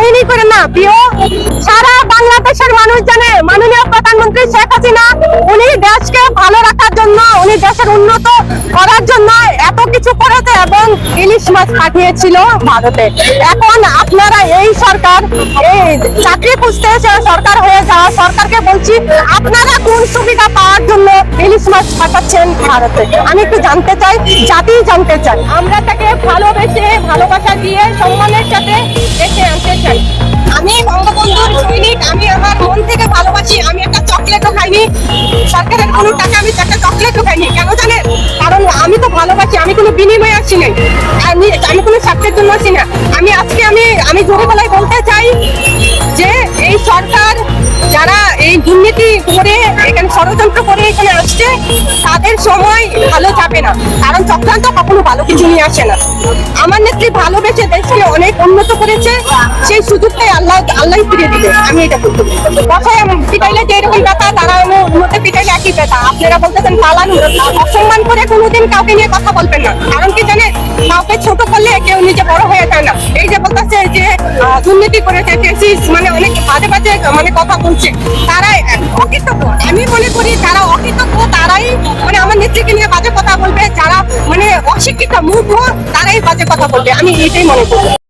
কাহিনী করে না প্রিয়, সারা বাংলাদেশের মানুষ জানে মাননীয় প্রধানমন্ত্রী শেখ হাসিনা উনি দেশকে ভালো রাখার জন্য, উনি দেশের উন্নত করার জন্য এত কিছু করেছে এবং ইলিশ মাছ পাঠিয়েছিল ভারতে। এখন আপনারা এই সরকার, এই চাকরি খুঁজতে এসে সরকার হয়ে যাওয়া সরকারকে বলছি, আপনারা কোন সুবিধা পাওয়ার জন্য ইলিশ মাছ পাঠাচ্ছেন ভারতে? আমি একটু জানতে চাই, জাতি জানতে চাই। আমরা তাকে ভালোবেসে, ভালোবাসা দিয়ে, সম্মানের সাথে দেখে আনতে চাই। আমি বঙ্গবন্ধুর সৈনিক, আমি আমার মন থেকে ভালোবাসি। আমি একটা চকলেটও খাইনি, সরকারের কোনো টাকা আমি একটা চকলেটও খাইনি। কেন জানেন? কারণ আমি তো ভালোবাসি, আমি কোনো বিনিময়ে আসছি না, আমি কোনো স্বার্থের জন্য আসি না। আমি আজকে আমি জোরে গলায় বলতে চাই যে এই সরকার যারা এই দুর্নীতি করে, এখানে ষড়যন্ত্র করে এখানে আসছে, তাদের সময় ভালো যাবে না। কারণ চক্রান্ত কখনো ভালো কিছু নিয়ে আসে না। আমার নেত্রী ভালোবেসে দেশকে অনেক উন্নত করেছে, সেই সুযোগটাই আল্লাহ ফিরিয়ে দিবে। আমি এটা বলতে কথায় পিটাইলে যে এরকম ব্যথা, তারা মধ্যে পিটাইলে একই ব্যথা। আপনারা বলতেছেন পালানো, অসম্মান করে কোনোদিন কাউকে নিয়ে কথা বলবেন না। কারণ কি জানেন, কাউকে ছোট করলে কেউ নিজে বড় হয়ে যায় না। এই যে বলতেছে যে দুর্নীতি করেছে, মানে অনেক বাজে বাজে মানে কথা বলছে, তারাই অকৃতজ্ঞ। আমি মনে করি যারা অকৃতজ্ঞ তারাই মানে আমার নেত্রীকে নিয়ে বাজে কথা বলবে, যারা মানে অশিক্ষিত মূর্খ তারাই বাজে কথা বলবে। আমি এটাই মনে করি।